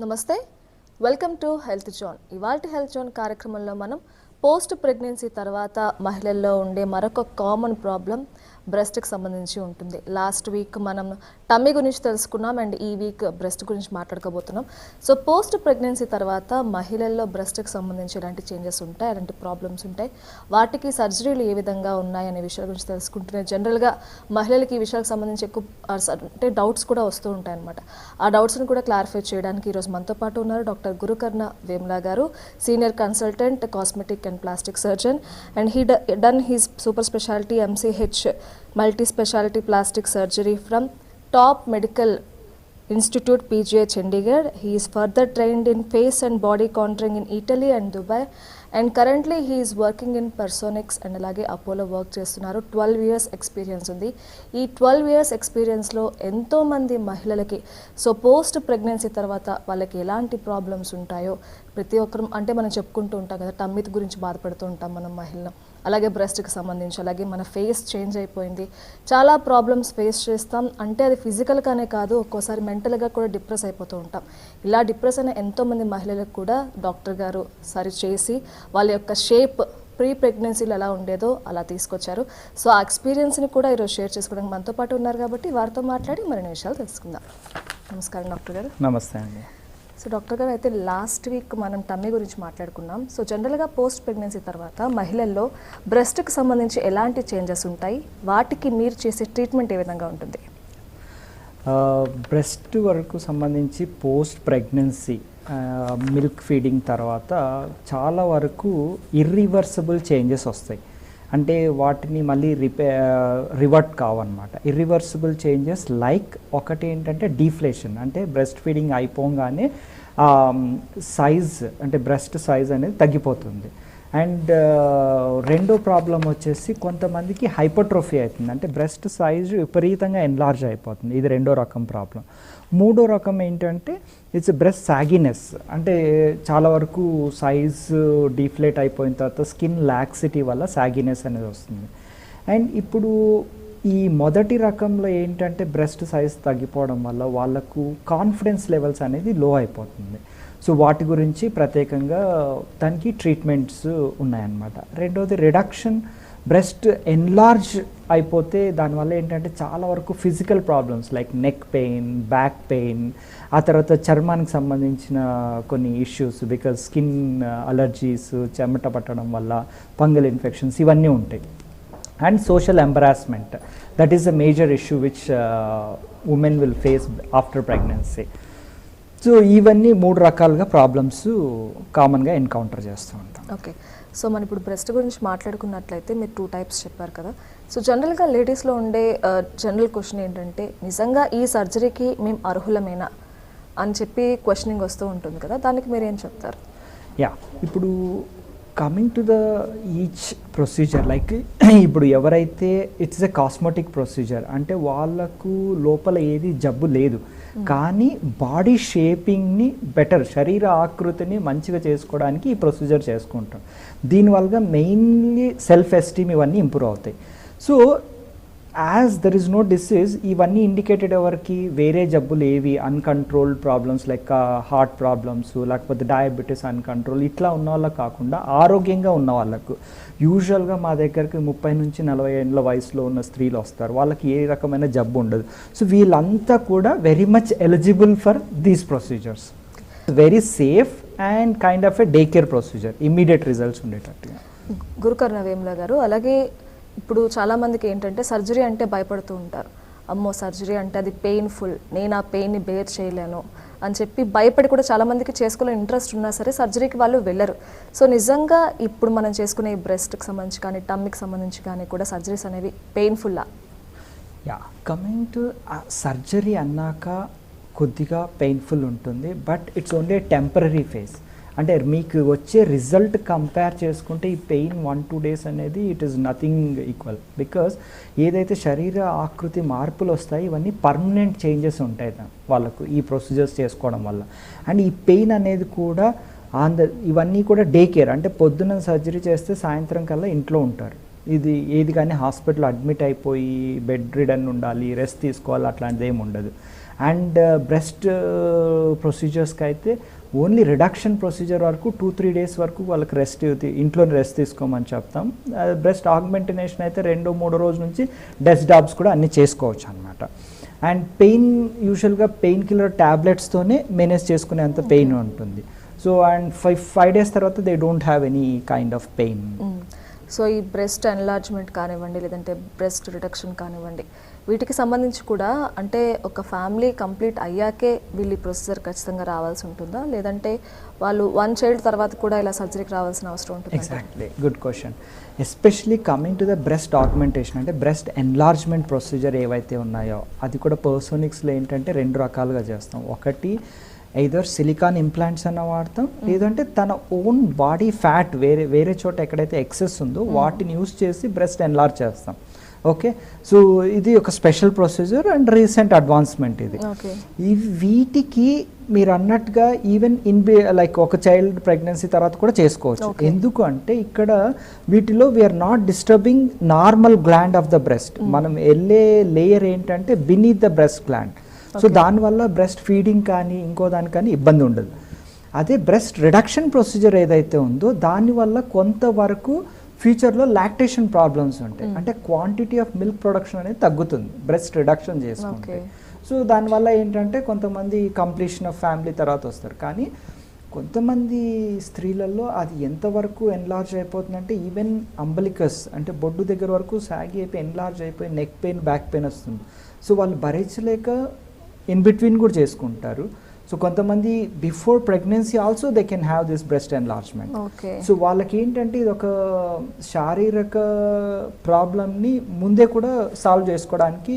నమస్తే, welcome to health zone. ఇవాల్టి health zone కార్యక్రమంలో మనం పోస్ట్ ప్రెగ్నెన్సీ తర్వాత మహిళల్లో ఉండే మరొక కామన్ ప్రాబ్లం బ్రెస్ట్కి సంబంధించి ఉంటుంది. లాస్ట్ వీక్ మనం టమ్మీ గురించి తెలుసుకున్నాం అండ్ ఈ వీక్ బ్రెస్ట్ గురించి మాట్లాడుకోబోతున్నాం. సో పోస్ట్ ప్రెగ్నెన్సీ తర్వాత మహిళల్లో బ్రెస్ట్కి సంబంధించి ఎలాంటి చేంజెస్ ఉంటాయి, ఎలాంటి ప్రాబ్లమ్స్ ఉంటాయి, వాటికి సర్జరీలు ఏ విధంగా ఉన్నాయి అనే విషయాల గురించి తెలుసుకుంటున్నాయి. జనరల్గా మహిళలకి ఈ విషయాలకు సంబంధించి ఎక్కువ అంటే డౌట్స్ కూడా వస్తూ ఉంటాయి అన్నమాట. ఆ డౌట్స్ని కూడా క్లారిఫై చేయడానికి ఈరోజు మనతో పాటు ఉన్నారు డాక్టర్ గురుకర్ణ వేముల గారు, senior consultant cosmetic and plastic surgeon, and he done his super specialty MCH multi specialty plastic surgery from Top Medical Institute PGI Chandigarh. He is further trained in face and body contouring in Italy and Dubai, and currently he is working in Personix and అలాగే Apollo work చేస్తున్నారు. 12 years experience ఉంది. ఈ 12 years ఎక్స్పీరియన్స్లో ఎంతోమంది మహిళలకి so post pregnancy తర్వాత వాళ్ళకి ఎలాంటి problems ఉంటాయో ప్రతి ఒక్కరు అంటే మనం చెప్పుకుంటూ ఉంటాం కదా, టమ్మీ గురించి బాధపడుతూ ఉంటాం మనం మహిళలు, అలాగే బ్రెస్ట్కి సంబంధించి, అలాగే మన ఫేస్ చేంజ్ అయిపోయింది, చాలా ప్రాబ్లమ్స్ ఫేస్ చేస్తాం. అంటే అది ఫిజికల్గానే కాదు, ఒక్కోసారి మెంటల్గా కూడా డిప్రెస్ అయిపోతూ ఉంటాం. ఇలా డిప్రెస్ అయిన ఎంతోమంది మహిళలకు కూడా డాక్టర్ గారు సరి చేసి వాళ్ళ యొక్క షేప్ ప్రీ ప్రెగ్నెన్సీలో ఎలా ఉండేదో అలా తీసుకొచ్చారు. సో ఆ ఎక్స్పీరియన్స్ని కూడా ఈరోజు షేర్ చేసుకోవడానికి మనతో పాటు ఉన్నారు కాబట్టి వారితో మాట్లాడి మరిన్ని విషయాలు తెలుసుకుందాం. నమస్కారం డాక్టర్ గారు. నమస్తే అండి. సో డాక్టర్ గారు, అయితే లాస్ట్ వీక్ మనం టమ్మీ గురించి మాట్లాడుకున్నాం. సో జనరల్గా పోస్ట్ ప్రెగ్నెన్సీ తర్వాత మహిళల్లో బ్రెస్ట్కి సంబంధించి ఎలాంటి చేంజెస్ ఉంటాయి, వాటికి మీరు చేసే ట్రీట్మెంట్ ఏ విధంగా ఉంటుంది? బ్రెస్ట్ వరకు సంబంధించి పోస్ట్ ప్రెగ్నెన్సీ మిల్క్ ఫీడింగ్ తర్వాత చాలా వరకు ఇర్రివర్సిబుల్ చేంజెస్ వస్తాయి. అంటే వాటిని మళ్ళీ రివర్ట్ కావన్నమాట. ఇర్రివర్సిబుల్ చేంజెస్ లైక్ ఒకటి ఏంటంటే డీఫ్లేషన్, అంటే బ్రెస్ట్ ఫీడింగ్ అయిపోగానే సైజ్ అంటే బ్రెస్ట్ సైజ్ అనేది తగ్గిపోతుంది. అండ్ రెండో ప్రాబ్లం వచ్చేసి కొంతమందికి హైపర్ట్రోఫీ అవుతుంది, అంటే బ్రెస్ట్ సైజు విపరీతంగా ఎన్లార్జ్ అయిపోతుంది. ఇది రెండో రకం ప్రాబ్లం. మూడో రకం ఏంటంటే ఇట్స్ బ్రెస్ట్ సాగినెస్, అంటే చాలా వరకు సైజ్ డీఫ్లేట్ అయిపోయిన తర్వాత స్కిన్ లాక్సిటీ వల్ల సాగినెస్ అనేది వస్తుంది. అండ్ ఇప్పుడు ఈ మొదటి రకంలో ఏంటంటే బ్రెస్ట్ సైజ్ తగ్గిపోవడం వల్ల వాళ్ళకు కాన్ఫిడెన్స్ లెవెల్స్ అనేది లో అయిపోతుంది. సో వాటి గురించి ప్రత్యేకంగా దానికి ట్రీట్మెంట్స్ ఉన్నాయన్నమాట. రెండోది రిడక్షన్, బ్రెస్ట్ ఎన్లార్జ్ అయిపోతే దానివల్ల ఏంటంటే చాలా వరకు physical problems like neck pain, back pain, ఆ తర్వాత చర్మానికి సంబంధించిన కొన్ని ఇష్యూస్ బికాజ్ స్కిన్ అలర్జీస్, చెమట పట్టడం వల్ల ఫంగల్ ఇన్ఫెక్షన్స్ ఇవన్నీ ఉంటాయి. And social embarrassment, that is a major issue which women will face after pregnancy. So ఇవన్నీ మూడు రకాలుగా ప్రాబ్లమ్స్ కామన్గా ఎన్కౌంటర్ చేస్తూ ఉంటాం. ఓకే, సో మనం ఇప్పుడు బ్రెస్ట్ గురించి మాట్లాడుకున్నట్లయితే మీరు 2 టైప్స్ చెప్పారు కదా. సో జనరల్గా లేడీస్లో ఉండే జనరల్ క్వశ్చన్ ఏంటంటే, నిజంగా ఈ సర్జరీకి మేము అర్హులమేనా అని చెప్పి క్వశ్చనింగ్ వస్తూ ఉంటుంది కదా, దానికి మీరు ఏం చెప్తారు? యా, ఇప్పుడు coming to the each procedure, like ఇప్పుడు ఎవరైతే ఇట్స్ ఎ కాస్మెటిక్ ప్రొసీజర్ అంటే వాళ్ళకు లోపల ఏది జబ్బు లేదు, కానీ బాడీ షేపింగ్ని బెటర్, శరీర ఆకృతిని మంచిగా చేసుకోవడానికి ఈ ప్రొసీజర్ చేసుకుంటాం. దీనివల్ల మెయిన్లీ సెల్ఫ్ ఎస్టీమ్ ఇవన్నీ ఇంప్రూవ్ అవుతాయి. So as there is no disease, ఇవన్నీ ఇండికేటెడ్ ఎవరికి, వేరే జబ్బులు ఏవి uncontrolled problems like heart problems, లేకపోతే డయాబెటీస్ అన్కంట్రోల్ ఇట్లా ఉన్న వాళ్ళకి కాకుండా ఆరోగ్యంగా ఉన్న వాళ్ళకు, యూజువల్గా మా దగ్గరికి 30 నుంచి 40 ఏళ్ళ వయసులో ఉన్న స్త్రీలు వస్తారు, వాళ్ళకి ఏ రకమైన జబ్బు ఉండదు. సో వీళ్ళంతా కూడా very much eligible for these procedures. Very safe and kind of a day care procedure, immediate results ఉండేటట్టుగా. గురుకర్ణ వేముల గారు, అలాగే ఇప్పుడు చాలామందికి ఏంటంటే సర్జరీ అంటే భయపడుతూ ఉంటారు. అమ్మో సర్జరీ అంటే అది పెయిన్ఫుల్, నేను ఆ పెయిన్ని బేర్ చేయలేను అని చెప్పి భయపడి కూడా చాలామందికి చేసుకోవాలని ఇంట్రెస్ట్ ఉన్నా సరే సర్జరీకి వాళ్ళు వెళ్ళరు. సో నిజంగా ఇప్పుడు మనం చేసుకునే ఈ బ్రెస్ట్కి సంబంధించి కానీ టమ్మీకి సంబంధించి కానీ కూడా సర్జరీస్ అనేవి పెయిన్ఫుల్లా? యా, కమింగ్ టు సర్జరీ అన్నాక కొద్దిగా పెయిన్ఫుల్ ఉంటుంది, but it's only temporary phase. అంటే మీకు వచ్చే రిజల్ట్ కంపేర్ చేసుకుంటే ఈ పెయిన్ 1-2 డేస్ అనేది it is nothing equal. Because ఏదైతే శరీర ఆకృతి మార్పులు వస్తాయి ఇవన్నీ పర్మనెంట్ చేంజెస్ ఉంటాయి వాళ్ళకు ఈ ప్రొసీజర్స్ చేసుకోవడం వల్ల. అండ్ ఈ పెయిన్ అనేది కూడా ఇవన్నీ కూడా డే కేర్, అంటే పొద్దున్న సర్జరీ చేస్తే సాయంత్రం కల్లా ఇంట్లో ఉంటారు. ఇది ఏది కానీ హాస్పిటల్ అడ్మిట్ అయిపోయి బెడ్ రిడన్ ఉండాలి, రెస్ట్ తీసుకోవాలి అట్లాంటిది ఏమి ఉండదు. అండ్ బ్రెస్ట్ ప్రొసీజర్స్కి అయితే ఓన్లీ రిడక్షన్ ప్రొసీజర్ వరకు 2-3 డేస్ వరకు వాళ్ళకి ఇంట్లో రెస్ట్ తీసుకోమని చెప్తాం. బ్రెస్ట్ ఆగ్మెంటినేషన్ అయితే 2-3 రోజుల నుంచి డెస్క్ డాబ్స్ కూడా అన్నీ చేసుకోవచ్చు అనమాట. అండ్ పెయిన్ యూజువల్గా పెయిన్ కిల్లర్ ట్యాబ్లెట్స్తోనే మేనేజ్ చేసుకునే అంత పెయిన్ ఉంటుంది. సో అండ్ 5 డేస్ తర్వాత they don't have any kind of pain. So ఈ బ్రెస్ట్ ఎన్లార్జ్మెంట్ కానివ్వండి, లేదంటే బ్రెస్ట్ రిడక్షన్ కానివ్వండి, వీటికి సంబంధించి కూడా అంటే ఒక ఫ్యామిలీ కంప్లీట్ అయ్యాకే వీళ్ళు ఈ ప్రొసీజర్ ఖచ్చితంగా రావాల్సి ఉంటుందా, లేదంటే వాళ్ళు 1 చైల్డ్ తర్వాత కూడా ఇలా సర్జరీకి రావాల్సిన అవసరం ఉంటుంది? Exactly, good question. Especially coming to the breast augmentation అంటే బ్రెస్ట్ ఎన్లార్జ్మెంట్ ప్రొసీజర్ ఏవైతే ఉన్నాయో అది కూడా పర్సోనిక్స్లో ఏంటంటే 2 రకాలుగా చేస్తాం. ఒకటి ఐదర్ సిలికాన్ ఇంప్లాంట్స్ అన్న వాడతాం, లేదంటే తన ఓన్ బాడీ ఫ్యాట్ వేరే చోట ఎక్కడైతే ఎక్సెస్ ఉందో వాటిని యూస్ చేసి బ్రెస్ట్ ఎన్లార్జ్ చేస్తాం. ఓకే, సో ఇది ఒక special procedure and recent advancement ఇది. వీటికి మీరు అన్నట్టుగా ఈవెన్ లైక్ ఒక చైల్డ్ ప్రెగ్నెన్సీ తర్వాత కూడా చేసుకోవచ్చు. ఎందుకు అంటే ఇక్కడ వీటిలో we're not disturbing normal gland of the breast. మనం వెళ్ళే లేయర్ ఏంటంటే beneath the breast gland. So దానివల్ల బ్రెస్ట్ ఫీడింగ్ కానీ ఇంకో దానికి కానీ ఇబ్బంది ఉండదు. అదే బ్రెస్ట్ రిడక్షన్ ప్రొసీజర్ ఏదైతే ఉందో దానివల్ల కొంతవరకు ఫ్యూచర్లో లాక్టేషన్ ప్రాబ్లమ్స్ ఉంటాయి. అంటే క్వాంటిటీ ఆఫ్ మిల్క్ ప్రొడక్షన్ అనేది తగ్గుతుంది బ్రెస్ట్ రిడక్షన్ చేసుకుంటే. సో దానివల్ల ఏంటంటే కొంతమంది కంప్లీషన్ ఆఫ్ ఫ్యామిలీ తర్వాత వస్తారు. కానీ కొంతమంది స్త్రీలలో అది ఎంతవరకు ఎన్లార్జ్ అయిపోతుందంటే ఈవెన్ అంబలికస్ అంటే బొడ్డు దగ్గర వరకు సాగి అయిపోయి ఎన్లార్జ్ అయిపోయి నెక్ పెయిన్, బ్యాక్ పెయిన్ వస్తుంది. సో వాళ్ళు భరించలేక ఇన్ బిట్వీన్ కూడా చేసుకుంటారు. సో కొంతమంది before pregnancy also they can have this breast enlargement. So వాళ్ళకి ఏంటంటే ఇది ఒక శారీరక ప్రాబ్లమ్ని ముందే కూడా సాల్వ్ చేసుకోవడానికి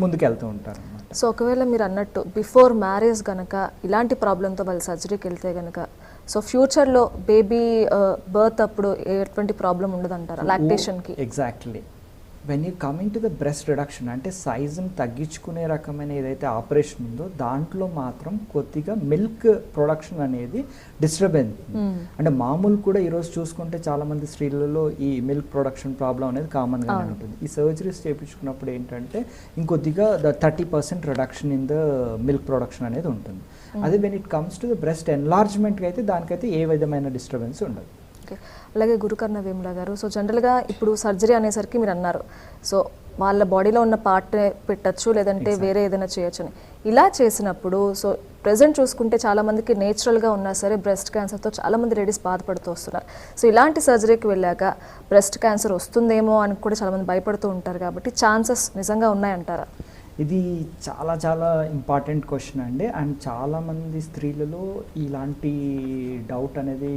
ముందుకెళ్తూ ఉంటారు. సో ఒకవేళ మీరు అన్నట్టు బిఫోర్ మ్యారేజ్ కనుక ఇలాంటి ప్రాబ్లంతో వాళ్ళు సర్జరీకి వెళ్తే కనుక సో ఫ్యూచర్లో బేబీ బర్త్ అప్పుడు ఎటువంటి ప్రాబ్లం ఉండదంటారా లాక్టేషన్కి? Exactly. When you coming to the breast reduction అంటే సైజుని తగ్గించుకునే రకమైన ఏదైతే ఆపరేషన్ ఉందో దాంట్లో మాత్రం కొద్దిగా మిల్క్ ప్రొడక్షన్ అనేది డిస్టర్బ్ అయింది. అంటే మామూలు కూడా ఈరోజు చూసుకుంటే చాలామంది స్త్రీలలో ఈ మిల్క్ ప్రొడక్షన్ ప్రాబ్లం అనేది కామన్గానే ఉంటుంది. ఈ సర్జరీస్ చేయించుకున్నప్పుడు ఏంటంటే ఇంకొద్దిగా 30% reduction in the milk production అనేది ఉంటుంది. అదే when it comes to the breast ఎన్లార్జ్మెంట్కి అయితే దానికైతే ఏ విధమైన డిస్టర్బెన్స్ ఉండదు. అలాగే గురుకర్ణ వేముల గారు, సో జనరల్గా ఇప్పుడు సర్జరీ అనేసరికి మీరు అన్నారు సో వాళ్ళ బాడీలో ఉన్న పార్ట్ పెట్టచ్చు లేదంటే వేరే ఏదైనా చేయొచ్చు అని. ఇలా చేసినప్పుడు సో ప్రెజెంట్ చూసుకుంటే చాలామందికి నేచురల్గా ఉన్నా సరే బ్రెస్ట్ క్యాన్సర్తో చాలామంది లేడీస్ బాధపడుతూ వస్తున్నారు. సో ఇలాంటి సర్జరీకి వెళ్ళాక బ్రెస్ట్ క్యాన్సర్ వస్తుందేమో అని కూడా చాలామంది భయపడుతూ ఉంటారు. కాబట్టి ఛాన్సెస్ నిజంగా ఉన్నాయంటారా? ఇది చాలా చాలా ఇంపార్టెంట్ క్వశ్చన్ అండి. అండ్ చాలామంది స్త్రీలలో ఇలాంటి డౌట్ అనేది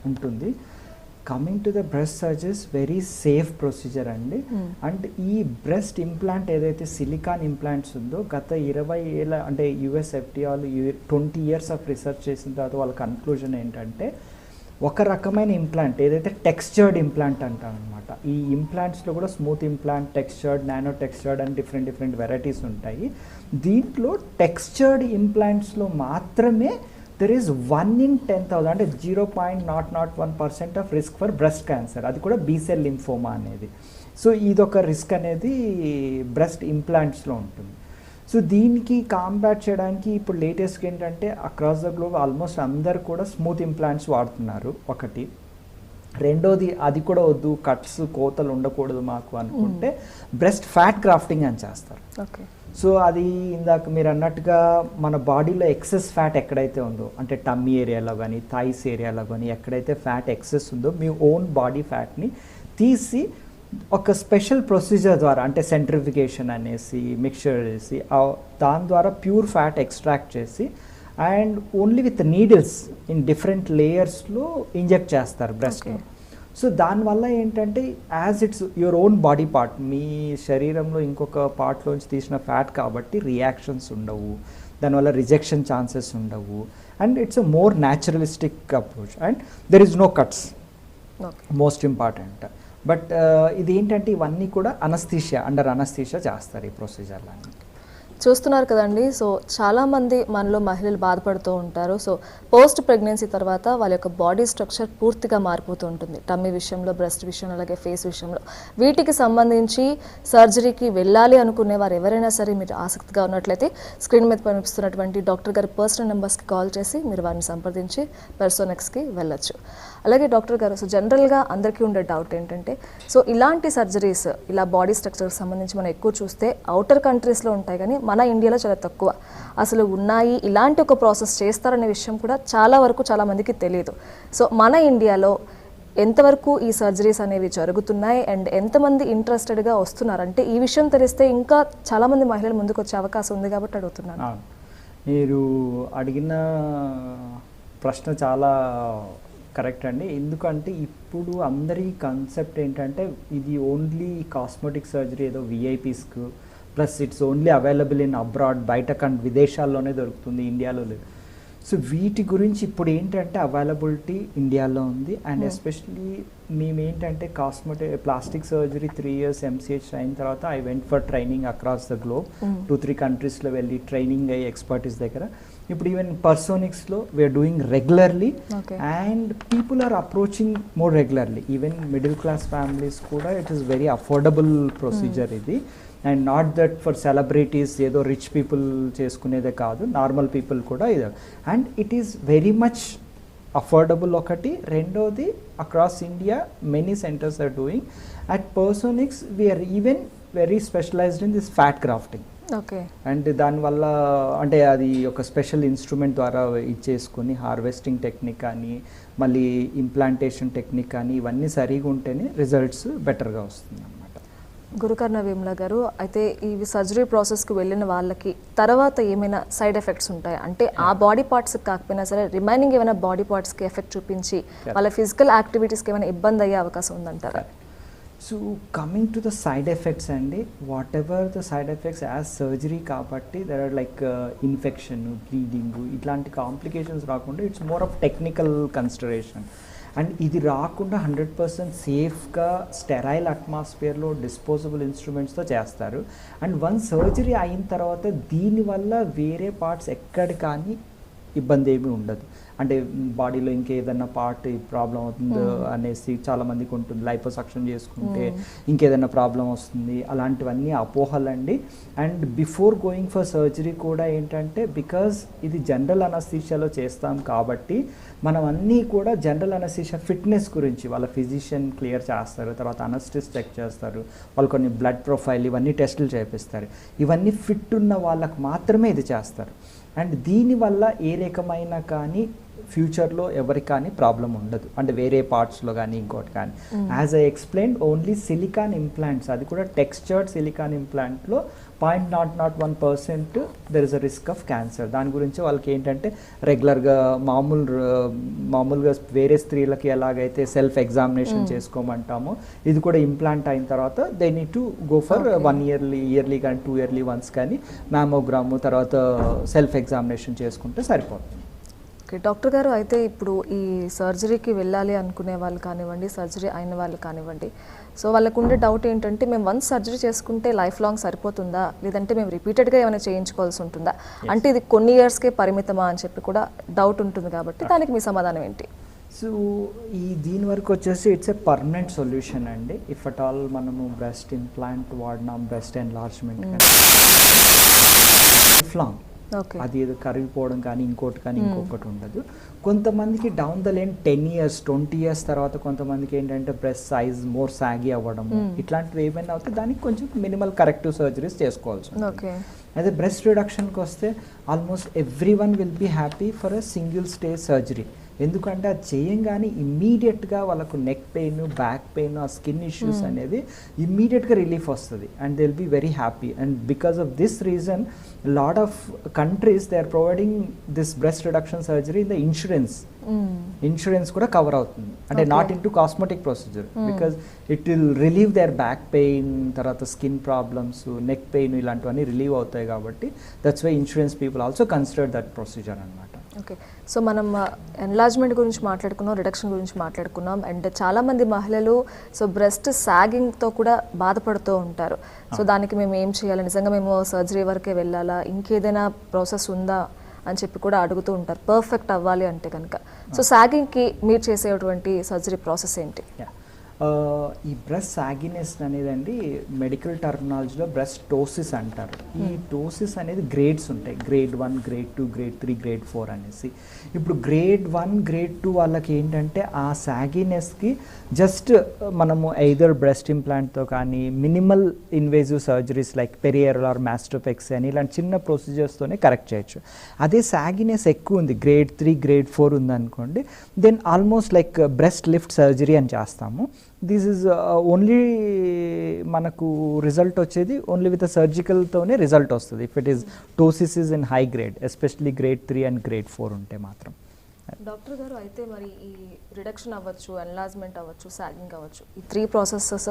ఉంటుంది. Coming to the breast surgeries very safe procedure అండి. అండ్ ఈ బ్రెస్ట్ ఇంప్లాంట్ ఏదైతే సిలికాన్ ఇంప్లాంట్స్ ఉందో గత 20 ఏళ్ళ అంటే యుఎస్ ఎఫ్డీఏ వాళ్ళు 20 years ఆఫ్ రీసెర్చ్ చేసిన తర్వాత వాళ్ళ కన్క్లూజన్ ఏంటంటే ఒక రకమైన ఇంప్లాంట్ ఏదైతే టెక్స్చర్డ్ ఇంప్లాంట్ అంటాం అనమాట. ఈ ఇంప్లాంట్స్లో కూడా smooth implant, textured, nano textured అని డిఫరెంట్ వెరైటీస్ ఉంటాయి. దీంట్లో టెక్స్చర్డ్ ఇంప్లాంట్స్లో మాత్రమే దెర్ ఈస్ 1 in 10,000 అంటే 0.001% of risk for breast cancer, అది కూడా బీసెల్ లింఫోమా అనేది. సో ఇదొక రిస్క్ అనేది బ్రెస్ట్ ఇంప్లాంట్స్లో ఉంటుంది. సో దీనికి కాంబాట్ చేయడానికి ఇప్పుడు లేటెస్ట్ ఏంటంటే అక్రాస్ ద గ్లోబ్ ఆల్మోస్ట్ అందరు కూడా స్మూత్ ఇంప్లాంట్స్ వాడుతున్నారు. ఒకటి. రెండోది అది కూడా వద్దు, కట్స్ కోతలు ఉండకూడదు మాకు అనుకుంటే బ్రెస్ట్ ఫ్యాట్ గ్రాఫ్టింగ్ అని చేస్తారు. సో అది ఇందాక మీరు అన్నట్టుగా మన బాడీలో ఎక్సెస్ ఫ్యాట్ ఎక్కడైతే ఉందో అంటే టమ్మీ ఏరియాలో కానీ థైస్ ఏరియాలో కానీ ఎక్కడైతే ఫ్యాట్ ఎక్సెస్ ఉందో మీ ఓన్ బాడీ ఫ్యాట్ని తీసి ఒక స్పెషల్ ప్రొసీజర్ ద్వారా అంటే సెంట్రిఫికేషన్ అనేసి మిక్చర్ చేసి దాని ద్వారా ప్యూర్ ఫ్యాట్ ఎక్స్ట్రాక్ట్ చేసి and only with needles in different లేయర్స్లో ఇంజెక్ట్ చేస్తారు బ్రెస్ట్లో. సో దానివల్ల ఏంటంటే as it's your own body part, మీ శరీరంలో ఇంకొక పార్ట్లోంచి తీసిన ఫ్యాట్ కాబట్టి రియాక్షన్స్ ఉండవు, దానివల్ల రిజెక్షన్ ఛాన్సెస్ ఉండవు. And it's a more naturalistic approach and there is no cuts, most important. But ఇది ఏంటంటే ఇవన్నీ కూడా అండర్ అనస్థీషియా చేస్తారు ఈ ప్రొసీజర్లన్నీ. చూస్తున్నారు కదండి. సో చాలామంది మనలో మహిళలు బాధపడుతూ ఉంటారు. సో పోస్ట్ ప్రెగ్నెన్సీ తర్వాత వాళ్ళ యొక్క బాడీ స్ట్రక్చర్ పూర్తిగా మారిపోతూ ఉంటుంది. టమ్మీ విషయంలో, బ్రెస్ట్ విషయంలో, అలాగే ఫేస్ విషయంలో. వీటికి సంబంధించి సర్జరీకి వెళ్ళాలి అనుకునే వారు ఎవరైనా సరే మీరు ఆసక్తిగా ఉన్నట్లయితే స్క్రీన్ మీద కనిపిస్తున్నటువంటి డాక్టర్ గారి పర్సనల్ నెంబర్స్కి కాల్ చేసి మీరు వారిని సంప్రదించి పెర్సోనెక్స్కి వెళ్ళొచ్చు. అలాగే డాక్టర్ గారు, సో జనరల్గా అందరికీ ఉండే డౌట్ ఏంటంటే, సో ఇలాంటి సర్జరీస్ ఇలా బాడీ స్ట్రక్చర్కి సంబంధించి మనం ఎక్కువ చూస్తే అవుటర్ కంట్రీస్లో ఉంటాయి, కానీ మన ఇండియాలో చాలా తక్కువ. అసలు ఉన్నాయి, ఇలాంటి ఒక ప్రాసెస్ చేస్తారనే విషయం కూడా చాలా వరకు చాలామందికి తెలియదు. సో మన ఇండియాలో ఎంతవరకు ఈ సర్జరీస్ అనేవి జరుగుతున్నాయి అండ్ ఎంతమంది ఇంట్రెస్టెడ్గా వస్తున్నారు అంటే ఈ విషయం తెలిస్తే ఇంకా చాలామంది మహిళలు ముందుకు వచ్చే అవకాశం ఉంది కాబట్టి అడుగుతున్నాను. మీరు అడిగిన ప్రశ్న చాలా కరెక్ట్ అండి. ఎందుకంటే ఇప్పుడు అందరి కాన్సెప్ట్ ఏంటంటే ఇది ఓన్లీ కాస్మెటిక్ సర్జరీ ఏదో విఐపీస్కు, plus it's only available in abroad, బయట విదేశాల్లోనే దొరుకుతుంది, ఇండియాలో లేదు. సో వీటి గురించి ఇప్పుడు ఏంటంటే అవైలబిలిటీ ఇండియాలో ఉంది. అండ్ ఎస్పెషలీ మేము ఏంటంటే ప్లాస్టిక్ సర్జరీ 3 years MCH అయిన తర్వాత I went for training across the globe. 2-3 countries వెళ్ళి ట్రైనింగ్ అయ్యి ఎక్స్పర్టీస్ దగ్గర. ఇప్పుడు ఈవెన్ పర్సోనిక్స్లో we're doing regularly and people are approaching more regularly. Even middle class families కూడా it is very affordable procedure ఇది. And not that for celebrities, ఏదో rich people చేసుకునేదే కాదు, నార్మల్ పీపుల్ కూడా ఇది. And it is very much affordable ఒకటి. రెండోది across India many centres are doing. At పర్సోనిక్స్ we're even very specialised in this fat grafting. Okay. And దానివల్ల అంటే అది ఒక స్పెషల్ ఇన్స్ట్రుమెంట్ ద్వారా ఇచ్చేసుకుని హార్వెస్టింగ్ టెక్నిక్ కానీ మళ్ళీ ఇంప్లాంటేషన్ టెక్నిక్ కానీ ఇవన్నీ సరిగా ఉంటేనే రిజల్ట్స్ బెటర్గా వస్తుంది అన్నమాట. గురుకర్ణ వేముల గారు, అయితే ఈ సర్జరీ ప్రాసెస్కి వెళ్ళిన వాళ్ళకి తర్వాత ఏమైనా సైడ్ ఎఫెక్ట్స్ ఉంటాయి అంటే ఆ బాడీ పార్ట్స్కి కాకపోయినా సరే రిమైనింగ్ ఏమైనా బాడీ పార్ట్స్కి ఎఫెక్ట్ చూపించి వాళ్ళ ఫిజికల్ యాక్టివిటీస్కి ఏమైనా ఇబ్బంది అయ్యే అవకాశం ఉందంటారా? So coming to the side effects అండి, whatever the side effects as surgery కాబట్టి there are like infection, bleeding, ఇట్లాంటి కాంప్లికేషన్స్ రాకుండా it's more of technical consideration. And ఇది రాకుండా 100% సేఫ్గా స్టెరైల్ అట్మాస్ఫియర్లో డిస్పోజబుల్ ఇన్స్ట్రుమెంట్స్తో చేస్తారు. అండ్ వన్ సర్జరీ అయిన తర్వాత దీనివల్ల వేరే పార్ట్స్ ఎక్కడ కానీ ఇబ్బంది ఏమీ ఉండదు. అంటే బాడీలో ఇంకేదన్నా పార్ట్ ప్రాబ్లం అవుతుందో అనేసి చాలామందికి ఉంటుంది, లైపోసక్షన్ చేసుకుంటే ఇంకేదన్నా ప్రాబ్లం వస్తుంది, అలాంటివన్నీ అపోహలండి. And before going for surgery కూడా ఏంటంటే బికాజ్ ఇది జనరల్ అనస్థీషియాలో చేస్తాం కాబట్టి మనం అన్నీ కూడా జనరల్ అనస్థీషియా ఫిట్నెస్ గురించి వాళ్ళ ఫిజిషియన్ క్లియర్ చేస్తారు, తర్వాత అనస్థిస్ట్ చెక్ చేస్తారు, వాళ్ళు కొన్ని బ్లడ్ ప్రొఫైల్ ఇవన్నీ టెస్టులు చేపిస్తారు. ఇవన్నీ ఫిట్ ఉన్న వాళ్ళకు మాత్రమే ఇది చేస్తారు. అండ్ దీనివల్ల ఏ రకమైన కానీ ఫ్యూచర్లో ఎవరికి కానీ ప్రాబ్లం ఉండదు, అంటే వేరే పార్ట్స్లో కానీ ఇంకోటి కానీ. As I explain, only silicone implants, అది కూడా టెక్స్చర్డ్ సిలికాన్ ఇంప్లాంట్లో 0.001% there is a risk of cancer. దాని గురించి వాళ్ళకి ఏంటంటే రెగ్యులర్గా మామూలుగా వేరే స్త్రీలకి ఎలాగైతే సెల్ఫ్ ఎగ్జామినేషన్ చేసుకోమంటామో ఇది కూడా ఇంప్లాంట్ అయిన తర్వాత they need to go for 1 yearly కానీ 2 yearly వన్స్ కానీ మ్యామోగ్రాము తర్వాత సెల్ఫ్ ఎగ్జామినేషన్ చేసుకుంటే సరిపోతుంది. ఓకే డాక్టర్ గారు, అయితే ఇప్పుడు ఈ సర్జరీకి వెళ్ళాలి అనుకునే వాళ్ళు కానివ్వండి, సర్జరీ అయిన వాళ్ళు కానివ్వండి, సో వాళ్ళకు ఉండే డౌట్ ఏంటంటే మేము వన్స్ సర్జరీ చేసుకుంటే లైఫ్ లాంగ్ సరిపోతుందా, లేదంటే మేము రిపీటెడ్గా ఏమైనా చేయించుకోవాల్సి ఉంటుందా, అంటే ఇది కొన్ని ఇయర్స్కే పరిమితమా అని చెప్పి కూడా డౌట్ ఉంటుంది కాబట్టి దానికి మీ సమాధానం ఏంటి? సో దీని వరకు వచ్చేసి ఇట్స్ ఎ పర్మనెంట్ సొల్యూషన్ అండి. ఇఫ్ అట్ ఆల్ మనము బ్రెస్ట్ ఇంప్లాంట్ వాడినాం, బ్రెస్ట్ ఎన్లార్జ్మెంట్ లైఫ్ లాంగ్, అది ఏదో కరిగిపోవడం కానీ ఇంకొకటి ఉండదు. కొంతమందికి down the line 10 years 20 years తర్వాత కొంతమందికి ఏంటంటే బ్రెస్ట్ సైజ్ మోర్ సాగి అవ్వడము ఇట్లాంటివి ఏమైనా అవుతే దానికి కొంచెం మినిమల్ కరెక్టివ్ సర్జరీస్ చేసుకోవాల్సి ఉంటుంది. అదే బ్రెస్ట్ రిడక్షన్కి వస్తే almost every one will be happy for a single stage surgery. ఎందుకంటే అది చేయంగానే ఇమ్మీడియట్గా వాళ్ళకు నెక్ పెయిన్, బ్యాక్ పెయిన్, ఆ స్కిన్ ఇష్యూస్ అనేది ఇమ్మీడియట్గా రిలీఫ్ వస్తుంది and they will be very happy. And because of this reason lot of countries they are providing this breast reduction surgery in the insurance కూడా cover అవుతుంది. అంటే not into cosmetic procedure because it will relieve their back pain, తర్వాత skin problems, neck pain ఇలాంటివన్నీ relieve అవుతాయి కాబట్టి that's why insurance people also consider that procedure అనమాట. Okay. So మనం enlargement గురించి మాట్లాడుకున్నాం, రిడక్షన్ గురించి మాట్లాడుకున్నాం. అండ్ చాలామంది మహిళలు సో బ్రెస్ట్ సాగింగ్తో కూడా బాధపడుతూ ఉంటారు. సో దానికి మేము ఏం చేయాలి, నిజంగా మేము సర్జరీ వరకే వెళ్ళాలా, ఇంకేదైనా ప్రాసెస్ ఉందా అని చెప్పి కూడా అడుగుతూ ఉంటారు పర్ఫెక్ట్ అవ్వాలి అంటే కనుక. సో సాగింగ్కి మీరు చేసేటువంటి సర్జరీ ప్రాసెస్ ఏంటి? ఈ బ్రెస్ట్ సాగినెస్ అనేది అండి మెడికల్ టర్మినాలజీలో బ్రెస్ట్ టోసిస్ అంటారు. ఈ టోసిస్ అనేది గ్రేడ్స్ ఉంటాయి, గ్రేడ్ 1, గ్రేడ్ 2, గ్రేడ్ 3, గ్రేడ్ 4 అనేసి. ఇప్పుడు గ్రేడ్ 1, గ్రేడ్ 2 వాళ్ళకి ఏంటంటే ఆ సాగినెస్కి జస్ట్ మనము ఎయిదర్ బ్రెస్ట్ ఇంప్లాంట్తో కానీ minimal invasive surgeries like periareolar or mastopexy అని ఇలాంటి చిన్న ప్రొసీజర్స్తోనే కరెక్ట్ చేయొచ్చు. అదే సాగినెస్ ఎక్కువ ఉంది, గ్రేడ్ 3, గ్రేడ్ 4 ఉందనుకోండి, then almost like breast lift surgery అని చేస్తాము. దిస్ ఈజ్ ఓన్లీ మనకు రిజల్ట్ వచ్చేది ఓన్లీ విత్ సర్జికల్తోనే రిజల్ట్ వస్తుంది if it is ptosis is in high grade, especially grade 3 and grade 4 ఉంటే మాత్రం. డాక్టర్ గారు, అయితే మరి ఈ రిడక్షన్ అవ్వచ్చు, ఎన్లార్జ్మెంట్ అవ్వచ్చు, సాగింగ్ అవ్వచ్చు, ఈ 3 ప్రాసెసెస్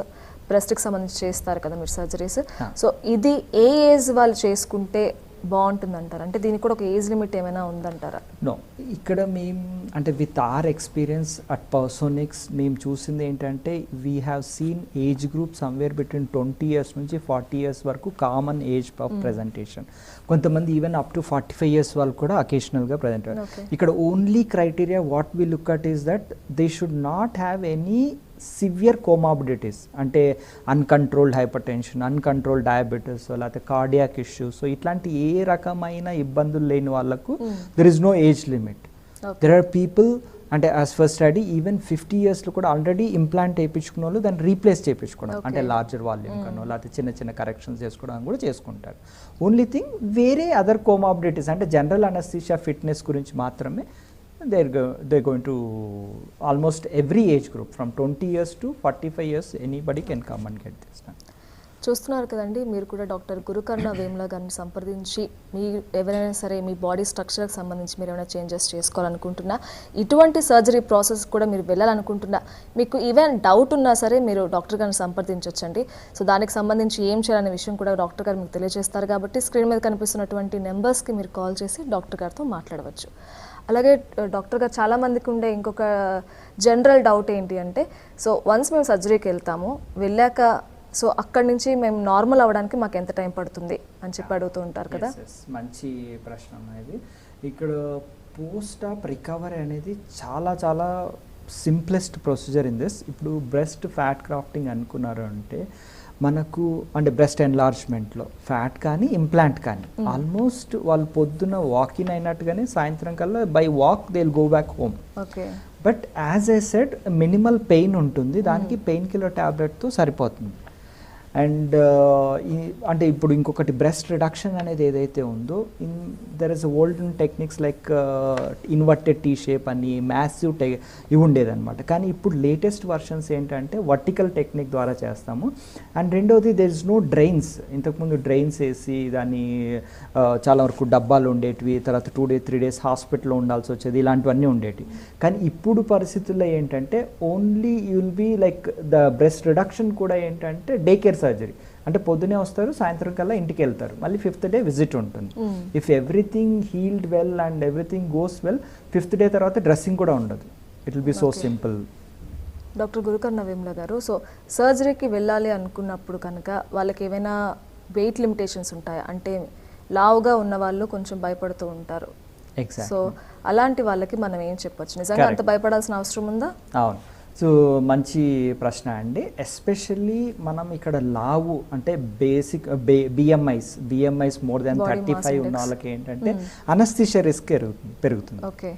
బ్రెస్ట్కి సంబంధించి చేస్తారు కదా మీరు సర్జరీస్. సో ఇది ఏ ఏజ్ వాళ్ళు చేసుకుంటే బాగుంటుంది అంటారు? అంటే దీనికి కూడా ఒక ఏజ్ లిమిట్ ఏమైనా ఉందంటారా? నో, ఇక్కడ మేము అంటే with our experience at Personics మేము చూసింది ఏంటంటే we have seen age group somewhere between 20 years నుంచి 40 years వరకు కామన్ ఏజ్ ఆఫ్ ప్రెజెంటేషన్. కొంతమంది ఈవెన్ అప్ టు 45 years వాళ్ళు కూడా అకేషనల్గా ప్రజెంట్. ఇక్కడ only criteria what we look at is that they should not have any severe comorbidities, అంటే uncontrolled hypertension, uncontrolled diabetes, లేకపోతే cardiac issues. So ఇట్లాంటి ఏ రకమైన ఇబ్బందులు లేని వాళ్ళకు there is no age limit. There are people అంటే as far study even 50 yearsలో కూడా ఆల్రెడీ ఇంప్లాంట్ వేయించుకున్న వాళ్ళు దాన్ని రీప్లేస్ చేయించుకోవడం, అంటే లార్జర్ వాల్యూమ్ కనో లేకపోతే చిన్న చిన్న కరెక్షన్స్ చేసుకోవడం కూడా చేసుకుంటారు. ఓన్లీ థింగ్ వేరే అదర్ కోమార్బిడిటీస్ అంటే జనరల్ అనస్థీషియా ఫిట్నెస్ గురించి మాత్రమే they're going to almost every age group from 20 years to 45 years anybody can come and get this done. చూస్తున్నారు కదండి, మీరు కూడా డాక్టర్ గురుకర్ణ వేముల గారిని సంప్రదించి మీ ఎవరైనా సరే మీ బాడీ స్ట్రక్చర్కి సంబంధించి మీరు ఏమైనా చేంజెస్ చేసుకోవాలనుకుంటున్నా, ఇటువంటి సర్జరీ ప్రాసెస్ కూడా మీరు వెళ్ళాలనుకుంటున్నా, మీకు ఈవెన్ డౌట్ ఉన్నా సరే మీరు డాక్టర్ గారిని సంప్రదించవచ్చండి. సో దానికి సంబంధించి ఏం చేయాలనే విషయం కూడా డాక్టర్ గారు మీకు తెలియజేస్తారు. కాబట్టి స్క్రీన్ మీద కనిపిస్తున్నటువంటి నెంబర్స్కి మీరు కాల్ చేసి డాక్టర్ గారితో మాట్లాడవచ్చు. అలాగే డాక్టర్ గారు, చాలామందికి ఉండే ఇంకొక జనరల్ డౌట్ ఏంటి అంటే, సో వన్స్ మేము సర్జరీకి వెళ్తాము, వెళ్ళాక సో అక్కడి నుంచి మేము నార్మల్ అవ్వడానికి మాకు ఎంత టైం పడుతుంది అని చెప్పి అడుగుతూ ఉంటారు కదా. మంచి ప్రశ్న అనేది. ఇక్కడ పోస్ట్ ఆప్ రికవరీ అనేది చాలా చాలా సింప్లెస్ట్ ప్రొసీజర్ ఇన్ దిస్. ఇప్పుడు బ్రెస్ట్ ఫ్యాట్ గ్రాఫ్టింగ్ అనుకున్నారు అంటే మనకు అంటే బ్రెస్ట్ ఎన్లార్జ్మెంట్లో ఫ్యాట్ కానీ ఇంప్లాంట్ కానీ ఆల్మోస్ట్ వాళ్ళు పొద్దున వాకిన్ అయినట్టుగానే సాయంత్రం కల్లా by walk they will go back home. Okay. But as I said minimal pain ఉంటుంది, దానికి పెయిన్ కిల్లర్ ట్యాబ్లెట్తో సరిపోతుంది. అండ్ అంటే ఇప్పుడు ఇంకొకటి బ్రెస్ట్ రిడక్షన్ అనేది ఏదైతే ఉందో there is olden techniques like inverted T shape అని మ్యాసివ్ ఇవి ఉండేదన్నమాట. కానీ ఇప్పుడు లేటెస్ట్ వర్షన్స్ ఏంటంటే వర్టికల్ టెక్నిక్ ద్వారా చేస్తాము. అండ్ రెండోది దెర్ ఇస్ నో డ్రైన్స్. ఇంతకుముందు డ్రైన్స్ వేసి దాన్ని చాలా వరకు డబ్బాలు ఉండేటివి, తర్వాత 2 days 3 days హాస్పిటల్లో ఉండాల్సి వచ్చేది, ఇలాంటివన్నీ ఉండేటివి. కానీ ఇప్పుడు పరిస్థితుల్లో ఏంటంటే only you will be like the breast reduction కూడా ఏంటంటే డే కేర్ సర్జరీ, అంటే పొద్దునే వస్తారు, సాయంత్రం కల్లా ఇంటికి వెళ్తారు, మళ్ళీ 5th day విజిట్ ఉంటుంది. If everything healed well and everything goes well, 5th day తర్వాత డ్రెస్సింగ్ కూడా ఉండదు. It will be so simple. Doctor Gurukarna Vemula గారు, సో సర్జరీకి వెళ్ళాలి అనుకున్నప్పుడు కనుక వాళ్ళకి ఏమైనా వెయిట్ లిమిటేషన్స్ ఉంటాయా? అంటే లావుగా ఉన్న వాళ్ళు కొంచెం భయపడుతూ ఉంటారు. సో అలాంటి వాళ్ళకి మనం ఏం చెప్పొచ్చు? నిజంగా అంత భయపడాల్సిన అవసరం ఉందా? అవును. సో మంచి ప్రశ్న అండి. ఎస్పెషల్లీ మనం ఇక్కడ లావు అంటే బేసిక్ బిఎంఐస్ మోర్ దాన్ 35 ఉన్న వాళ్ళకి ఏంటంటే అనస్థీషియా రిస్క్ పెరుగుతుంది. ఓకే.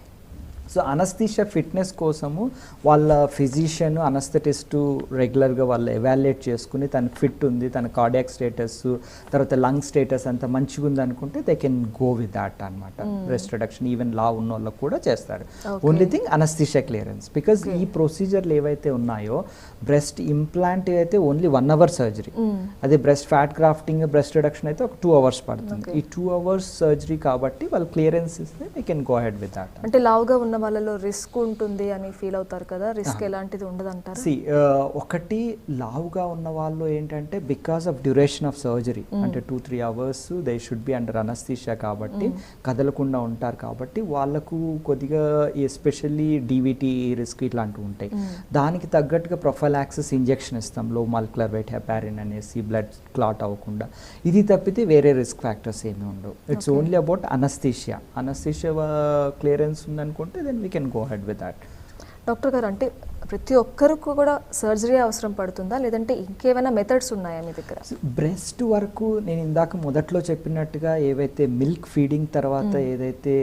సో అనస్థీషియా ఫిట్నెస్ కోసము వాళ్ళ ఫిజిషియన్ అనస్థెటిస్టు రెగ్యులర్గా వాళ్ళు ఎవాల్యుయేట్ చేసుకుని తన ఫిట్ ఉంది, తన కార్డియాక్ స్టేటస్, తర్వాత లంగ్ స్టేటస్ అంత మంచిగా ఉంది అనుకుంటే they can go with that అనమాట. బ్రెస్ట్ రిడక్షన్ ఈవెన్ లా ఉన్న వాళ్ళకి కూడా చేస్తారు. Only thing anaesthesia clearance. Because ఈ ప్రొసీజర్లు ఏవైతే ఉన్నాయో బ్రెస్ట్ ఇంప్లాంట్ అయితే ఓన్లీ 1 hour సర్జరీ, అదే breast fat grafting breast reduction అయితే ఒక 2 hours పడుతుంది. ఈ 2 hours సర్జరీ కాబట్టి వాళ్ళు క్లియరెన్స్ ఇస్తే they can go head with that. అంటే లావుగా ఉన్న వాళ్ళలో రిస్క్ ఉంటుంది అని ఫీల్ అవుతారు కదా, రిస్క్ ఎలాంటిది ఉండదంటారు? ఒకటి లావుగా ఉన్న వాళ్ళు ఏంటంటే because of duration of surgery అంటే 2-3 hours they should be under anaesthesia కాబట్టి కదలకుండా ఉంటారు కాబట్టి వాళ్ళకు కొద్దిగా ఎస్పెషల్లీ డీవీటీ రిస్క్ ఇట్లాంటివి ఉంటాయి. దానికి తగ్గట్టుగా ప్రొఫైలాక్సిస్ ఇంజెక్షన్ ఇస్తాం, లో మాలిక్యులర్ వెయిట్ హెపారిన్ అనేసి బ్లడ్ క్లాట్ అవ్వకుండా. ఇది తప్పితే వేరే రిస్క్ ఫ్యాక్టర్స్ ఏమీ ఉండవు. It's only about anaesthesia clearance ఉందనుకుంటే then we can go head with that. Doctor గారు, అంటే ప్రతి ఒక్కరికి కూడా సర్జరీ అవసరం పడుతుందా, లేదంటే ఇంకేమైనా మెథడ్స్ ఉన్నాయా మీ దగ్గర? బ్రెస్ట్ వరకు నేను ఇందాక మొదట్లో చెప్పినట్టుగా ఏవైతే మిల్క్ ఫీడింగ్ తర్వాత ఏదైతే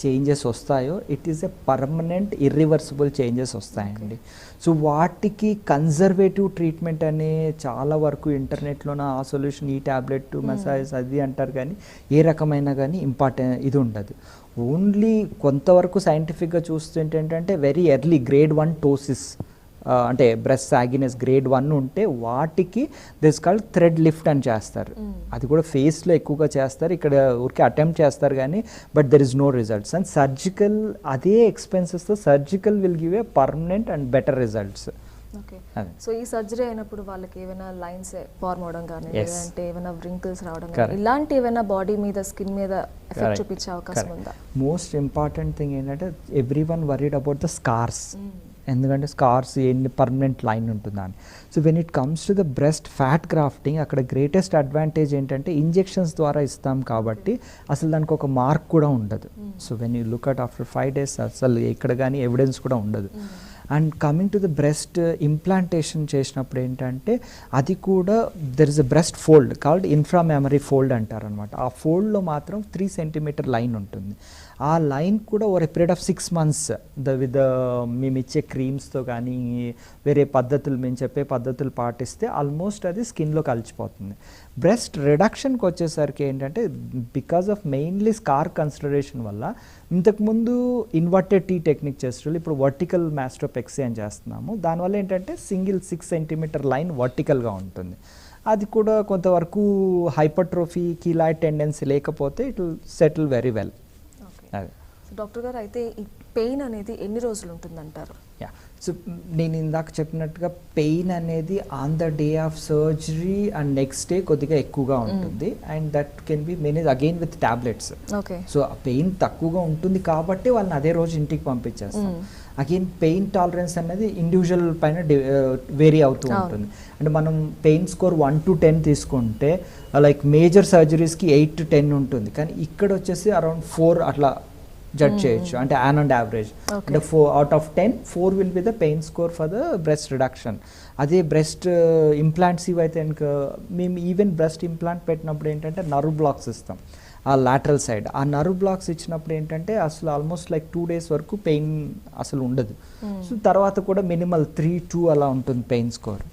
చేంజెస్ వస్తాయో it is a permanent irreversible changes వస్తాయండి. సో వాటికి కన్జర్వేటివ్ ట్రీట్మెంట్ అనే చాలా వరకు ఇంటర్నెట్లోన ఆ సొల్యూషన్, ఈ ట్యాబ్లెట్, మసాజ్ అది అంటారు, కానీ ఏ రకమైన కానీ ఇంపార్టెంట్ ఇది ఉండదు. ఓన్లీ కొంతవరకు సైంటిఫిక్గా చూస్తుంటే ఏంటంటే వెరీ ఎర్లీ గ్రేడ్ 1 టోసిస్ అంటే బ్రెస్ట్ సాగినెస్ గ్రేడ్ 1 ఉంటే వాటికి దిస్ కాల్డ్ థ్రెడ్ లిఫ్ట్ అని చేస్తారు. అది కూడా ఫేస్లో ఎక్కువగా చేస్తారు, ఇక్కడ ఊరికే అటెంప్ట్ చేస్తారు కానీ but there is no results. And surgical అదే ఎక్స్పెన్సెస్తో surgical will give a permanent and better results. Okay, so ఈ సర్జరీ అయినప్పుడు వాళ్ళకి ఏమైనా లైన్స్ ఫార్మ్ అవడం కానీ లేదంటే ఏమైనా వ్రింకిల్స్ రావడం కానీ ఇలాంటి ఏమైనా బాడీ మీద స్కిన్ మీద ఎఫెక్ట్ చూపించే అవకాశం ఉందా? మోస్ట్ ఇంపార్టెంట్ థింగ్ ఏంటంటే every one worried about the scars, ఎందుకంటే స్కార్స్ ఎన్ని పర్మనెంట్ లైన్ ఉంటుందని. So when it comes to the breast fat grafting అక్కడ గ్రేటెస్ట్ అడ్వాంటేజ్ ఏంటంటే ఇంజెక్షన్స్ ద్వారా ఇస్తాం కాబట్టి అసలు దానికి ఒక మార్క్ కూడా ఉండదు. So when you look at after 5 days అసలు ఎక్కడ కానీ ఎవిడెన్స్ కూడా ఉండదు. And coming to the breast implantation చేసినప్పుడు ఏంటంటే అది కూడా there is a breast fold called ఇన్ఫ్రామెమరీ fold అంటారు అనమాట. ఆ ఫోల్డ్లో మాత్రం 3 centimeter లైన్ ఉంటుంది. ఆ లైన్ కూడా over a period of 6 months with మేము ఇచ్చే క్రీమ్స్తో కానీ వేరే పద్ధతులు మేము చెప్పే పద్ధతులు పాటిస్తే ఆల్మోస్ట్ అది స్కిన్లో కలిసిపోతుంది. బ్రెస్ట్ రిడక్షన్కి వచ్చేసరికి ఏంటంటే because of mainly scar consideration వల్ల ఇంతకుముందు ఇన్వర్టెడ్ టీ టెక్నిక్ చేసేటప్పుడు ఇప్పుడు వర్టికల్ మాస్టోపెక్సీ అని చేస్తున్నాము. దానివల్ల ఏంటంటే సింగిల్ 6 centimeter లైన్ వర్టికల్గా ఉంటుంది. అది కూడా కొంతవరకు హైపర్ట్రోఫీ కీలాయిడ్ టెండెన్సీ లేకపోతే it will settle very well. Doctor గారు, అయితే ఈ పెయిన్ అనేది ఎన్ని రోజులు ఉంటుందంటారు? సో నేను ఇందాక చెప్పినట్టుగా పెయిన్ అనేది on the day of surgery and next day కొద్దిగా ఎక్కువగా ఉంటుంది. And that can be manage again with tablets. So ఆ పెయిన్ తక్కువగా ఉంటుంది కాబట్టి వాళ్ళని అదే రోజు ఇంటికి పంపించేస్తాం. అగైన్ పెయిన్ టాలరెన్స్ అనేది ఇండివిజువల్ పైన వేరీ అవుతూ ఉంటుంది. అంటే మనం పెయిన్ స్కోర్ 1 to 10 తీసుకుంటే లైక్ మేజర్ సర్జరీస్కి 8 to 10 ఉంటుంది, కానీ ఇక్కడ వచ్చేసి అరౌండ్ 4 అట్లా జడ్జ్ చేయొచ్చు. అంటే యాన్ అండ్ యావరేజ్ అంటే 4 out of 10 4 will be the pain score for the breast reduction. అదే బ్రెస్ట్ ఇంప్లాంట్స్ ఇవైతే కనుక మేము ఈవెన్ బ్రెస్ట్ ఇంప్లాంట్ పెట్టినప్పుడు ఏంటంటే నర్వ్ బ్లాక్స్ ఇస్తాం ఆ లాటరల్ సైడ్. ఆ నర్వ్ బ్లాక్స్ ఇచ్చినప్పుడు ఏంటంటే అసలు ఆల్మోస్ట్ లైక్ 2 days వరకు పెయిన్ అసలు ఉండదు. సో తర్వాత కూడా మినిమల్ 3-2 అలా ఉంటుంది పెయిన్ స్కోర్.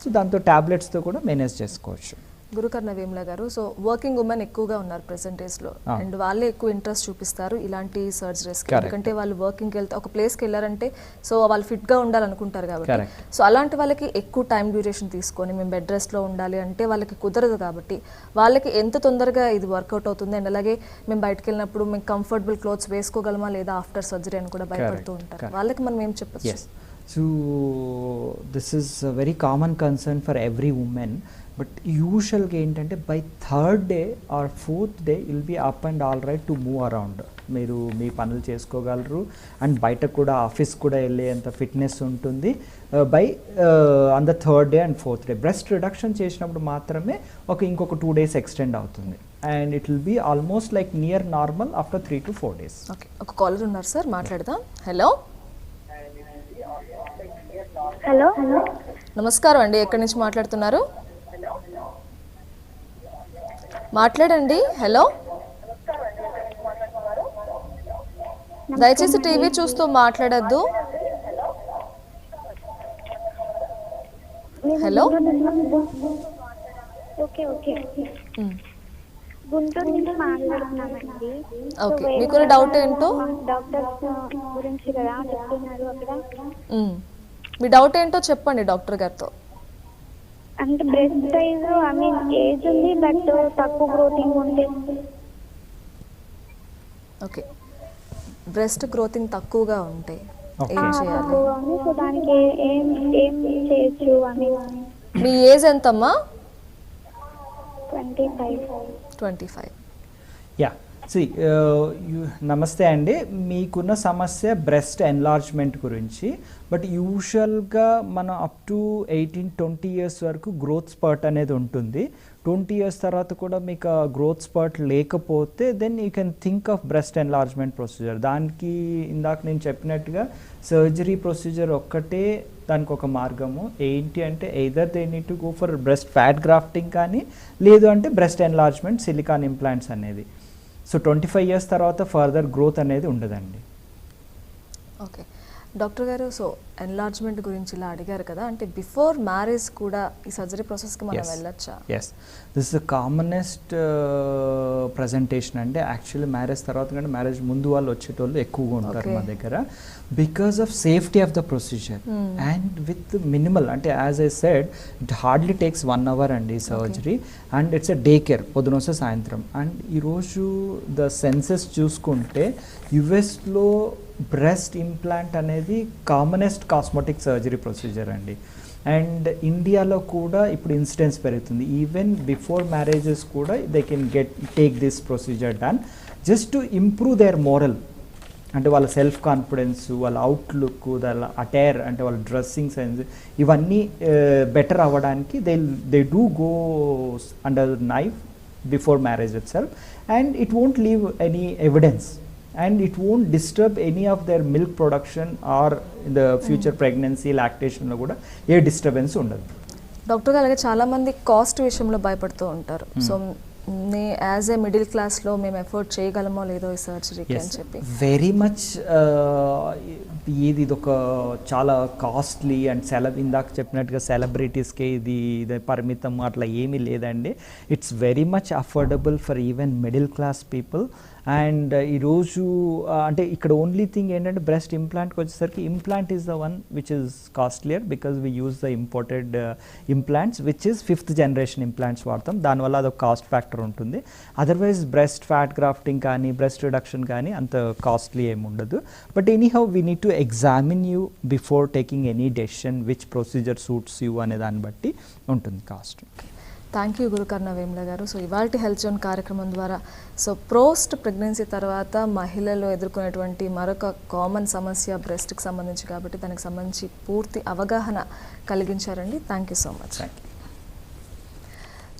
సో దాంతో ట్యాబ్లెట్స్తో కూడా మేనేజ్ చేసుకోవచ్చు. గురుకర్ణ వేముల గారు, సో వర్కింగ్ ఉమెన్ ఎక్కువగా ఉన్నారు ప్రెసెంట్ డేస్లో, అండ్ వాళ్ళే ఎక్కువ ఇంట్రెస్ట్ చూపిస్తారు ఇలాంటి సర్జరీస్కి. ఎందుకంటే వాళ్ళు వర్కింగ్కి వెళ్తే ఒక ప్లేస్కి వెళ్ళారంటే సో వాళ్ళు ఫిట్గా ఉండాలనుకుంటారు కాబట్టి, సో అలాంటి వాళ్ళకి ఎక్కువ టైం డ్యూరేషన్ తీసుకొని మేము బెడ్ రెస్ట్లో ఉండాలి అంటే వాళ్ళకి కుదరదు. కాబట్టి వాళ్ళకి ఎంత తొందరగా ఇది వర్కౌట్ అవుతుంది, అండ్ అలాగే మేము బయటకు వెళ్ళినప్పుడు మేము కంఫర్టబుల్ క్లోత్స్ వేసుకోగలమా లేదా ఆఫ్టర్ సర్జరీ అని కూడా భయపడుతూ ఉంటారు. వాళ్ళకి మనం ఏం చెప్పచ్చు? So this is a very common concern for every woman, but usually ఏంటంటే by 3rd day or 4th day you'll be up and all right to move around. మీరు మీ పనులు చేసుకోగలరు అండ్ బయట కూడా ఆఫీస్ కూడా వెళ్ళేంత ఫిట్నెస్ ఉంటుంది by on the 3rd day and 4th day. Breast reduction చేసినప్పుడు మాత్రమే ఇంకొక 2 days ఎక్స్టెండ్ అవుతుంది and it will B almost like near normal after 3 to 4 days. Okay, ఒక కాలర్ ఉన్నారు సార్, మాట్లాడదాం. హలో హలో, నమస్కారం అండి, ఎక్కడి నుంచి మాట్లాడుతున్నారు? మాట్లాడండి. హలో, దయచేసి టీవీ చూస్తూ మాట్లాడద్దు. హలో, ఓకే ఓకే, గుంటూరు నుంచి మాట్లాడుతున్నామండి. ఓకే, మీకు డౌట్ ఏంటో? డాక్టర్స్ గురించి కదా చెప్తున్నారు అక్కడ. మీ డౌట్ ఏంటో చెప్పండి డాక్టర్ గారితో. అంటే breast size I mean age ఉంది బట్ తక్కువ గ్రోతింగ్ ఉంది. ఓకే, బ్రెస్ట్ గ్రోతింగ్ తక్కువగా ఉంటే Okay. ఏం చేయాలి? తక్కువగా ఉంది. సో దానికి ఏం ఏం చేయొచ్చు అని. మీ ఏజ్ ఎంతమ్మా? 25. 25. యా నమస్తే అండి. మీకున్న సమస్య బ్రెస్ట్ ఎన్లార్జ్మెంట్ గురించి. బట్ యూజువల్గా మనం అప్ టు 18-20 ఇయర్స్ వరకు గ్రోత్ స్పర్ట్ అనేది ఉంటుంది. 20 ఇయర్స్ తర్వాత కూడా మీకు గ్రోత్ స్పర్ట్ లేకపోతే then you can think of breast enlargement procedure. దానికి ఇందాక నేను చెప్పినట్టుగా సర్జరీ ప్రొసీజర్ ఒక్కటే దానికి ఒక మార్గము. ఏంటి అంటే either they need to go for breast fat grafting కానీ, లేదు అంటే బ్రెస్ట్ ఎన్లార్జ్మెంట్ సిలికాన్ ఇంప్లాంట్స్ అనేది. సో 25 ఇయర్స్ తర్వాత ఫర్దర్ గ్రోత్ అనేది ఉండదండి. ఓకే డాక్టర్ గారు, సో ఎన్లార్జ్మెంట్ గురించి ఇలా అడిగారు కదా, అంటే బిఫోర్ మ్యారేజ్ కూడా ఈ సర్జరీ ప్రాసెస్కి మనం వెళ్ళొచ్చా? Yes, this is the commonest presentation అండి. యాక్చువల్లీ మ్యారేజ్ తర్వాత కంటే మ్యారేజ్ ముందు వాళ్ళు వచ్చేటోళ్ళు ఎక్కువగా ఉంటారు మా దగ్గర, because of safety of the procedure and with minimal, అంటే as I said it hardly takes 1 hour అండి surgery. And it's a day care, పొద్దున వస్తే సాయంత్రం. అండ్ ఈరోజు ద సెన్సెస్ చూసుకుంటే యుఎస్లో బ్రెస్ట్ ఇంప్లాంట్ అనేది కామనెస్ట్ కాస్మెటిక్ సర్జరీ ప్రొసీజర్ అండి. అండ్ ఇండియాలో కూడా ఇప్పుడు ఇన్సిడెన్స్ పెరుగుతుంది. ఈవెన్ బిఫోర్ మ్యారేజెస్ కూడా they can take this procedure done just to improve their morale, అంటే వాళ్ళ సెల్ఫ్ కాన్ఫిడెన్స్, వాళ్ళ అవుట్లుక్, వాళ్ళ అటైర్, అంటే వాళ్ళ డ్రెస్సింగ్ సెన్స్, ఇవన్నీ బెటర్ అవ్వడానికి they do go under knife before marriage it self. And it won't leave any evidence and it won't disturb any of their milk production or in the future pregnancy, lactation lo kuda A disturbance ఉండదు. Doctor గారు, అలాగే చాలామంది cost విషయంలో భయపడుతూ ఉంటారు. So as a middle క్లాస్లో మేము afford చేయగలమో లేదో ఈ సర్జరీకి అని చెప్పి. వెరీ మచ్ ఇది ఒక చాలా కాస్ట్లీ అండ్ ఇందాక చెప్పినట్టుగా సెలబ్రిటీస్కే ఇది పరిమితం అట్లా ఏమీ లేదండి. It's very much affordable for even middle class people. And ఈరోజు అంటే ఇక్కడ ఓన్లీ థింగ్ ఏంటంటే బ్రెస్ట్ ఇంప్లాంట్కి వచ్చేసరికి implant is the one which is costlier because we use the imported implants which is 5th generation implants వాడతాం. దానివల్ల అదొక cost factor ఉంటుంది. Otherwise breast fat grafting కానీ బ్రెస్ట్ రిడక్షన్ కానీ అంత కాస్ట్లీ ఏమి ఉండదు. But anyhow we need to examine you before taking any decision which procedure suits you అనే దాన్ని బట్టి ఉంటుంది కాస్ట్. థ్యాంక్ యూ గురుకర్ణ వేముల గారు. సో ఇవాల్టి హెల్త్ జోన్ కార్యక్రమం ద్వారా సో పోస్ట్ ప్రెగ్నెన్సీ తర్వాత మహిళలు ఎదుర్కొనేటువంటి మరొక కామన్ సమస్య బ్రెస్ట్కి సంబంధించి కాబట్టి దానికి సంబంధించి పూర్తి అవగాహన కలిగించారండి. Thank you so much.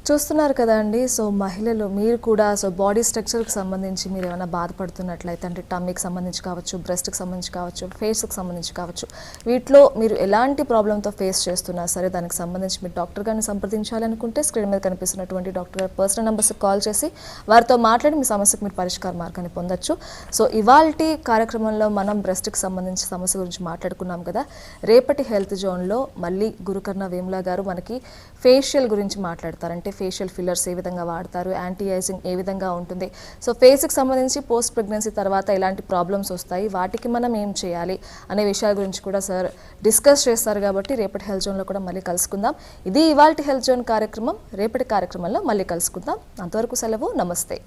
చూస్తున్నారు కదా అండి, సో మహిళలు మీరు కూడా సో బాడీ స్ట్రక్చర్కి సంబంధించి మీరు ఏమైనా బాధపడుతున్నట్లయితే, అంటే టమ్మీకి సంబంధించి కావచ్చు, బ్రెస్ట్కి సంబంధించి కావచ్చు, ఫేస్కి సంబంధించి కావచ్చు, వీటిలో మీరు ఎలాంటి ప్రాబ్లంతో ఫేస్ చేస్తున్నా సరే దానికి సంబంధించి మీరు డాక్టర్ గారిని సంప్రదించాలనుకుంటే స్క్రీన్ మీద కనిపిస్తున్నటువంటి డాక్టర్ గారి పర్సనల్ నెంబర్స్కి కాల్ చేసి వారితో మాట్లాడి మీ సమస్యకు మీరు పరిష్కార మార్గాన్ని పొందొచ్చు. సో ఇవాల్టి కార్యక్రమంలో మనం బ్రెస్ట్కి సంబంధించి సమస్య గురించి మాట్లాడుకున్నాం కదా. రేపటి హెల్త్ జోన్లో మళ్ళీ గురుకర్ణ వేముల గారు మనకి ఫేషియల్ గురించి మాట్లాడతారు. అంటే ఫేషియల్ ఫిల్లర్స్ ఏ విధంగా వాడతారు, యాంటీ ఏజింగ్ ఏ విధంగా ఉంటుంది, సో ఫేస్కి సంబంధించి పోస్ట్ ప్రెగ్నెన్సీ తర్వాత ఎలాంటి ప్రాబ్లమ్స్ వస్తాయి, వాటికి మనం ఏం చేయాలి అనే విషయాల గురించి కూడా సార్ డిస్కస్ చేస్తారు. కాబట్టి రేపటి హెల్త్ జోన్లో కూడా మళ్ళీ కలుసుకుందాం. ఇది ఇవాల్టి హెల్త్ జోన్ కార్యక్రమం. రేపటి కార్యక్రమంలో మళ్ళీ కలుసుకుందాం. అంతవరకు సెలవు. నమస్తే.